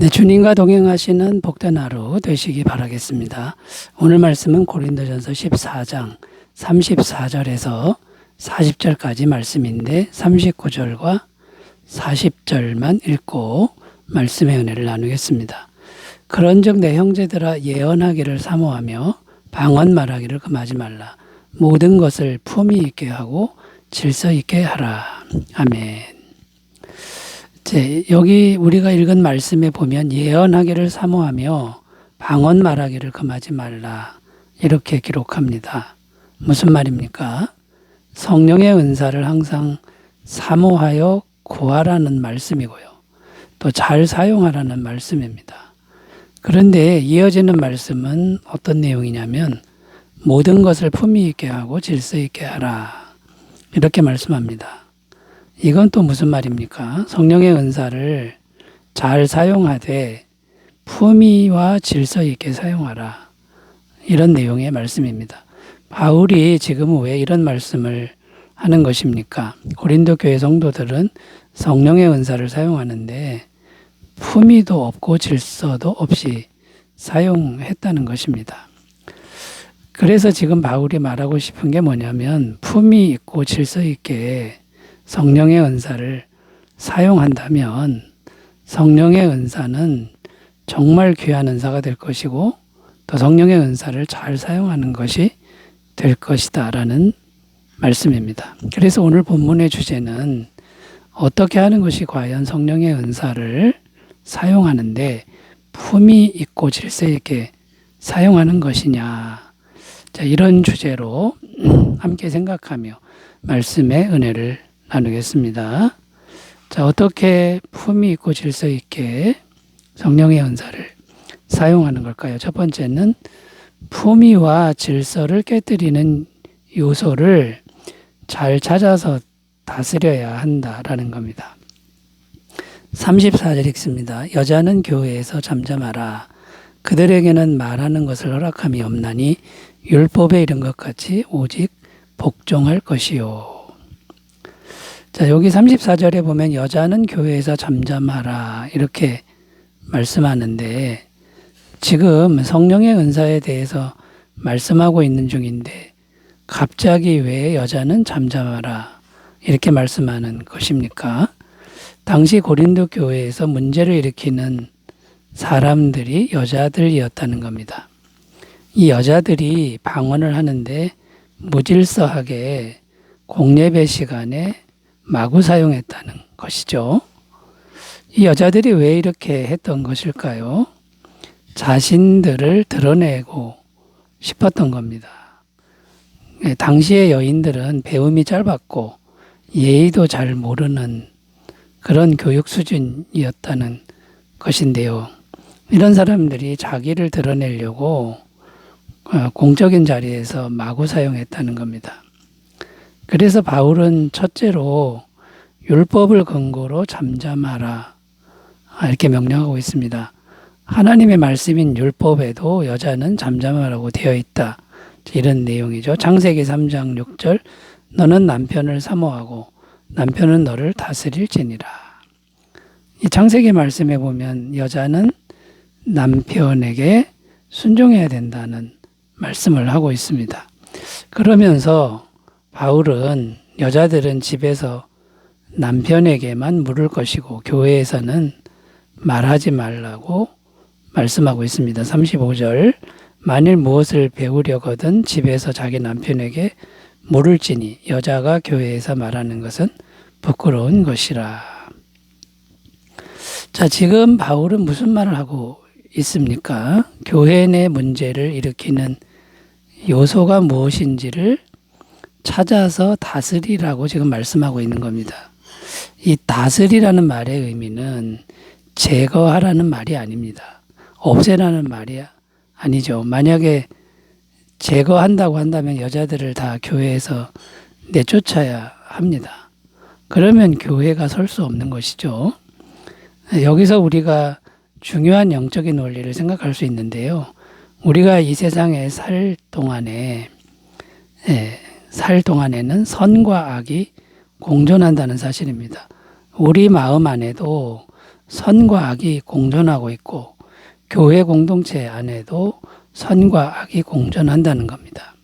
네, 주님과 동행하시는 복된 하루 되시기 바라겠습니다. 오늘 말씀은 고린도전서 14장 34절에서 40절까지 말씀인데 39절과 40절만 읽고 말씀의 은혜를 나누겠습니다. 그런즉 내 형제들아 예언하기를 사모하며 방언 말하기를 금하지 말라. 모든 것을 품위 있게 하고 질서 있게 하라. 아멘. 여기 우리가 읽은 말씀에 보면 예언하기를 사모하며 방언 말하기를 금하지 말라 이렇게 기록합니다. 무슨 말입니까? 성령의 은사를 항상 사모하여 구하라는 말씀이고요. 또 잘 사용하라는 말씀입니다. 그런데 이어지는 말씀은 어떤 내용이냐면 모든 것을 품위 있게 하고 질서 있게 하라 이렇게 말씀합니다. 이건 또 무슨 말입니까? 성령의 은사를 잘 사용하되 품위와 질서 있게 사용하라. 이런 내용의 말씀입니다. 바울이 지금 왜 이런 말씀을 하는 것입니까? 고린도 교회 성도들은 성령의 은사를 사용하는데 품위도 없고 질서도 없이 사용했다는 것입니다. 그래서 지금 바울이 말하고 싶은 게 뭐냐면 품위 있고 질서 있게 성령의 은사를 사용한다면 성령의 은사는 정말 귀한 은사가 될 것이고 또 성령의 은사를 잘 사용하는 것이 될 것이다 라는 말씀입니다. 그래서 오늘 본문의 주제는 어떻게 하는 것이 과연 성령의 은사를 사용하는데 품위 있고 질서 있게 사용하는 것이냐. 자, 이런 주제로 함께 생각하며 말씀의 은혜를 나누겠습니다. 자, 어떻게 품위 있고 질서 있게 성령의 은사를 사용하는 걸까요? 첫 번째는 품위와 질서를 깨뜨리는 요소를 잘 찾아서 다스려야 한다라는 겁니다. 34절 읽습니다. 여자는 교회에서 잠잠하라. 그들에게는 말하는 것을 허락함이 없나니 율법에 이른 것 같이 오직 복종할 것이요. 자, 여기 34절에 보면 여자는 교회에서 잠잠하라 이렇게 말씀하는데 지금 성령의 은사에 대해서 말씀하고 있는 중인데 갑자기 왜 여자는 잠잠하라 이렇게 말씀하는 것입니까? 당시 고린도 교회에서 문제를 일으키는 사람들이 여자들이었다는 겁니다. 이 여자들이 방언을 하는데 무질서하게 공예배 시간에 마구 사용했다는 것이죠. 이 여자들이 왜 이렇게 했던 것일까요? 자신들을 드러내고 싶었던 겁니다. 당시의 여인들은 배움이 짧았고 예의도 잘 모르는 그런 교육 수준이었다는 것인데요. 이런 사람들이 자기를 드러내려고 공적인 자리에서 마구 사용했다는 겁니다. 그래서 바울은 첫째로 율법을 근거로 잠잠하라 이렇게 명령하고 있습니다. 하나님의 말씀인 율법에도 여자는 잠잠하라고 되어 있다. 이런 내용이죠. 창세기 3장 6절 너는 남편을 사모하고 남편은 너를 다스릴지니라. 이 창세기 말씀에 보면 여자는 남편에게 순종해야 된다는 말씀을 하고 있습니다. 그러면서 바울은 여자들은 집에서 남편에게만 물을 것이고 교회에서는 말하지 말라고 말씀하고 있습니다. 35절 만일 무엇을 배우려거든 집에서 자기 남편에게 물을지니 여자가 교회에서 말하는 것은 부끄러운 것이라. 자, 지금 바울은 무슨 말을 하고 있습니까? 교회 내 문제를 일으키는 요소가 무엇인지를 찾아서 다스리라고 지금 말씀하고 있는 겁니다. 이 다스리라는 말의 의미는 제거하라는 말이 아닙니다. 없애라는 말이 아니죠. 만약에 제거한다고 한다면 여자들을 다 교회에서 내쫓아야 합니다. 그러면 교회가 설 수 없는 것이죠. 여기서 우리가 중요한 영적인 원리를 생각할 수 있는데요. 우리가 이 세상에 살 동안에는 선과 악이 공존한다는 사실입니다. 우리 마음 안에도 선과 악이 공존하고 있고 교회 공동체 안에도 선과 악이 공존한다는 겁니다.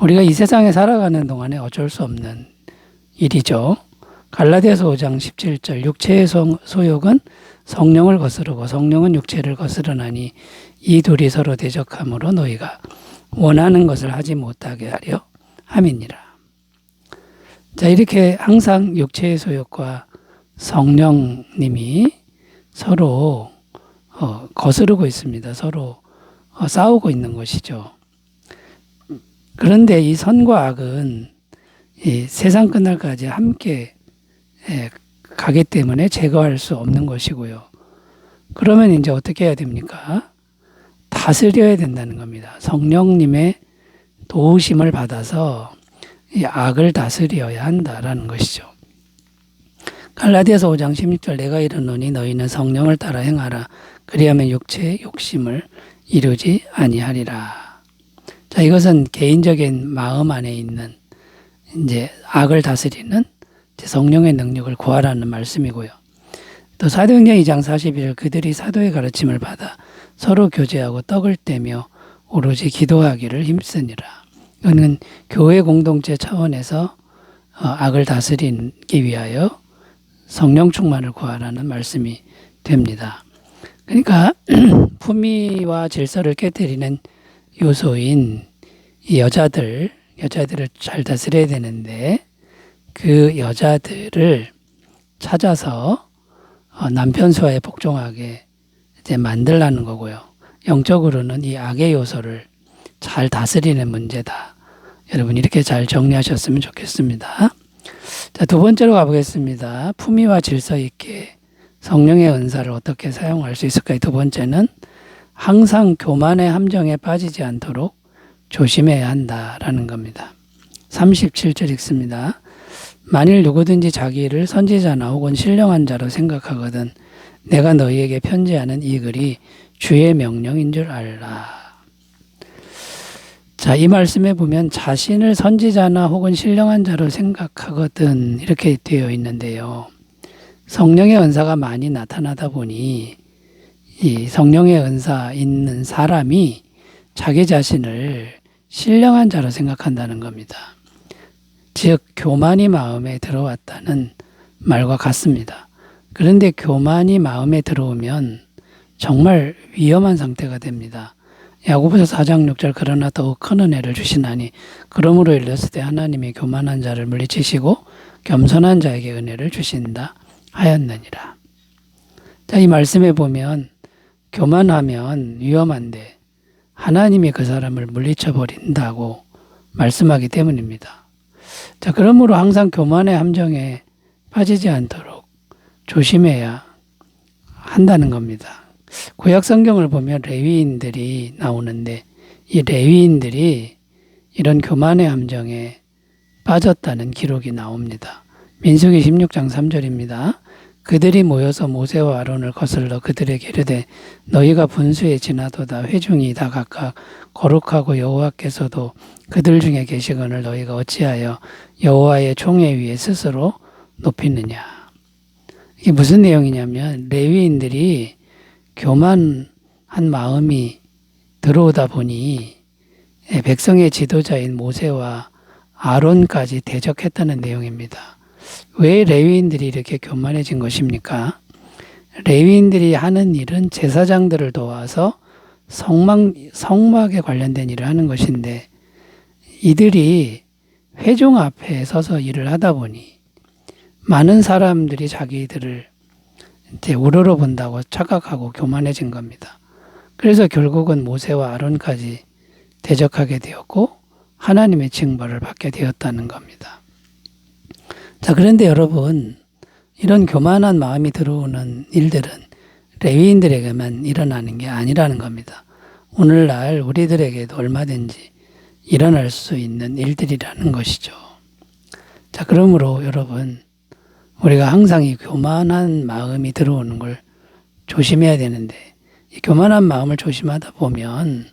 우리가 이 세상에 살아가는 동안에 어쩔 수 없는 일이죠. 갈라디아서 5장 17절 육체의 소욕은 성령을 거스르고 성령은 육체를 거스르나니 이 둘이 서로 대적함으로 너희가 원하는 것을 하지 못하게 하려 함이니라. 자, 이렇게 항상 육체의 소욕과 성령님이 서로 거스르고 있습니다. 서로 싸우고 있는 것이죠. 그런데 이 선과 악은 이 세상 끝날까지 함께 가기 때문에 제거할 수 없는 것이고요. 그러면 이제 어떻게 해야 됩니까? 다스려야 된다는 겁니다. 성령님의 도우심을 받아서 이 악을 다스려야 한다라는 것이죠. 갈라디아서 5장 16절 내가 이르노니 너희는 성령을 따라 행하라. 그리하면 육체의 욕심을 이루지 아니하리라. 자, 이것은 개인적인 마음 안에 있는 이제 악을 다스리는 성령의 능력을 구하라는 말씀이고요. 또 사도행전 2장 41절 그들이 사도의 가르침을 받아 서로 교제하고 떡을 떼며 오로지 기도하기를 힘쓰니라. 이거는 교회 공동체 차원에서 악을 다스리기 위하여 성령 충만을 구하라는 말씀이 됩니다. 그러니까 품위와 질서를 깨뜨리는 요소인 이 여자들을 잘 다스려야 되는데 그 여자들을 찾아서 남편 수하에 복종하게 이제 만들라는 거고요. 영적으로는 이 악의 요소를 잘 다스리는 문제다. 여러분 이렇게 잘 정리하셨으면 좋겠습니다. 자, 두 번째로 가보겠습니다. 품위와 질서 있게 성령의 은사를 어떻게 사용할 수 있을까요? 두 번째는 항상 교만의 함정에 빠지지 않도록 조심해야 한다라는 겁니다. 37절 읽습니다. 만일 누구든지 자기를 선지자나 혹은 신령한 자로 생각하거든 내가 너희에게 편지하는 이 글이 주의 명령인 줄 알라. 자, 이 말씀에 보면 자신을 선지자나 혹은 신령한 자로 생각하거든 이렇게 되어 있는데요. 성령의 은사가 많이 나타나다 보니 이 성령의 은사 있는 사람이 자기 자신을 신령한 자로 생각한다는 겁니다. 즉 교만이 마음에 들어왔다는 말과 같습니다. 그런데 교만이 마음에 들어오면 정말 위험한 상태가 됩니다. 야고보서 4장 6절 그러나 더욱 큰 은혜를 주시나니 그러므로 일렀을 때 하나님이 교만한 자를 물리치시고 겸손한 자에게 은혜를 주신다 하였느니라. 자, 이 말씀에 보면 교만하면 위험한데 하나님이 그 사람을 물리쳐 버린다고 말씀하기 때문입니다. 자, 그러므로 항상 교만의 함정에 빠지지 않도록 조심해야 한다는 겁니다. 구약 성경을 보면 레위인들이 나오는데 이 레위인들이 이런 교만의 함정에 빠졌다는 기록이 나옵니다. 민수기 16장 3절입니다. 그들이 모여서 모세와 아론을 거슬러 그들에게 이르되 너희가 분수에 지나도다 회중이 다 각각 거룩하고 여호와께서도 그들 중에 계시거늘 너희가 어찌하여 여호와의 총회 위에 스스로 높이느냐. 이게 무슨 내용이냐면 레위인들이 교만한 마음이 들어오다 보니 백성의 지도자인 모세와 아론까지 대적했다는 내용입니다. 왜 레위인들이 이렇게 교만해진 것입니까? 레위인들이 하는 일은 제사장들을 도와서 성막에 관련된 일을 하는 것인데 이들이 회중 앞에 서서 일을 하다 보니 많은 사람들이 자기들을 이제 우러러 본다고 착각하고 교만해진 겁니다. 그래서 결국은 모세와 아론까지 대적하게 되었고 하나님의 징벌을 받게 되었다는 겁니다. 자, 그런데 여러분, 이런 교만한 마음이 들어오는 일들은 레위인들에게만 일어나는 게 아니라는 겁니다. 오늘날 우리들에게도 얼마든지 일어날 수 있는 일들이라는 것이죠. 자, 그러므로 여러분, 우리가 항상 이 교만한 마음이 들어오는 걸 조심해야 되는데 이 교만한 마음을 조심하다 보면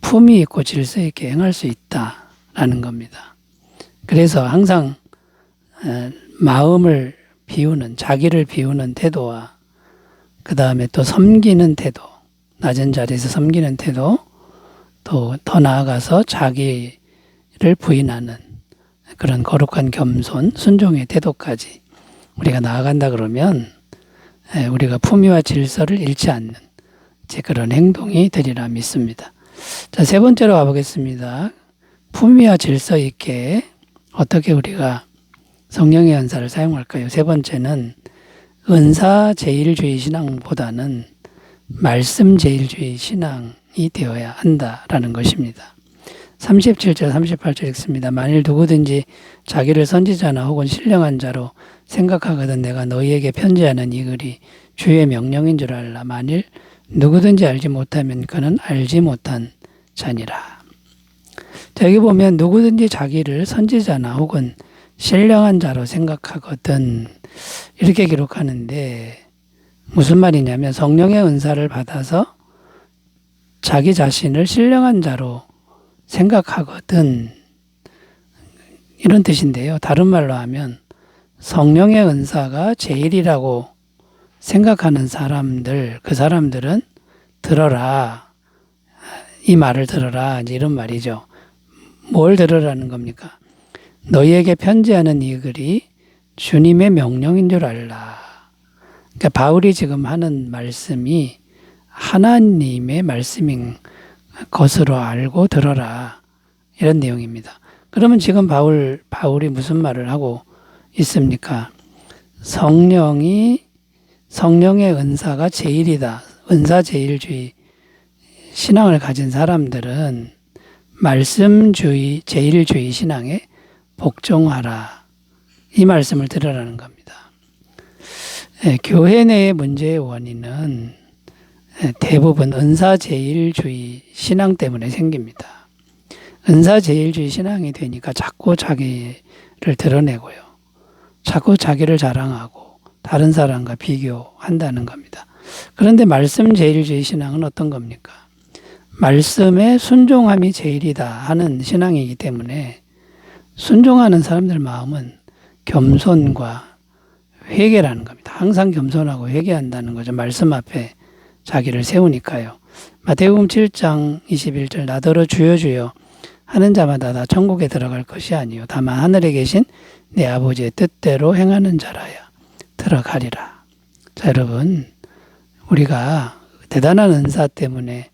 품위 있고 질서 있게 행할 수 있다라는 겁니다. 그래서 항상 마음을 비우는, 자기를 비우는 태도와 그 다음에 또 섬기는 태도, 낮은 자리에서 섬기는 태도, 또 더 나아가서 자기를 부인하는 그런 거룩한 겸손, 순종의 태도까지 우리가 나아간다 그러면 우리가 품위와 질서를 잃지 않는 그런 행동이 되리라 믿습니다. 자, 세 번째로 가보겠습니다. 품위와 질서 있게 어떻게 우리가 성령의 은사를 사용할까요? 세 번째는 은사 제일주의 신앙보다는 말씀 제일주의 신앙이 되어야 한다라는 것입니다. 37절 38절 읽습니다. 만일 누구든지 자기를 선지자나 혹은 신령한 자로 생각하거든 내가 너희에게 편지하는 이 글이 주의 명령인 줄 알라. 만일 누구든지 알지 못하면 그는 알지 못한 자니라. 자, 여기 보면 누구든지 자기를 선지자나 혹은 신령한 자로 생각하거든 이렇게 기록하는데 무슨 말이냐면 성령의 은사를 받아서 자기 자신을 신령한 자로 생각하거든 이런 뜻인데요. 다른 말로 하면 성령의 은사가 제일이라고 생각하는 사람들, 그 사람들은 들어라. 이 말을 들어라. 이제 이런 말이죠. 뭘 들으라는 겁니까? 너희에게 편지하는 이 글이 주님의 명령인 줄 알라. 그러니까 바울이 지금 하는 말씀이 하나님의 말씀인 것으로 알고 들어라. 이런 내용입니다. 그러면 지금 바울이 무슨 말을 하고 있습니까? 성령의 은사가 제일이다. 은사 제일주의 신앙을 가진 사람들은 말씀주의, 제일주의 신앙에 복종하라. 이 말씀을 들으라는 겁니다. 교회 내의 문제의 원인은 대부분 은사 제일주의 신앙 때문에 생깁니다. 은사 제일주의 신앙이 되니까 자꾸 자기를 드러내고요. 자꾸 자기를 자랑하고 다른 사람과 비교한다는 겁니다. 그런데 말씀 제일주의 신앙은 어떤 겁니까? 말씀에 순종함이 제일이다 하는 신앙이기 때문에 순종하는 사람들 마음은 겸손과 회개라는 겁니다. 항상 겸손하고 회개한다는 거죠. 말씀 앞에 자기를 세우니까요. 마태복음 7장 21절 나더러 주여 주여 하는 자마다 다 천국에 들어갈 것이 아니요 다만 하늘에 계신 내 아버지의 뜻대로 행하는 자라야 들어가리라. 자, 여러분, 우리가 대단한 은사 때문에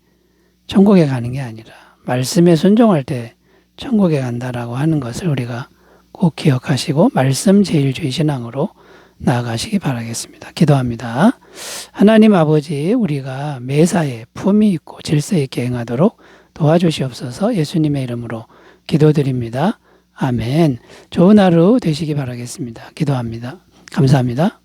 천국에 가는 게 아니라 말씀에 순종할 때 천국에 간다라고 하는 것을 우리가 꼭 기억하시고 말씀 제일주의 신앙으로 나아가시기 바라겠습니다. 기도합니다. 하나님 아버지, 우리가 매사에 품위 있고 질서 있게 행하도록 도와주시옵소서. 예수님의 이름으로 기도드립니다. 아멘. 좋은 하루 되시기 바라겠습니다. 기도합니다. 감사합니다.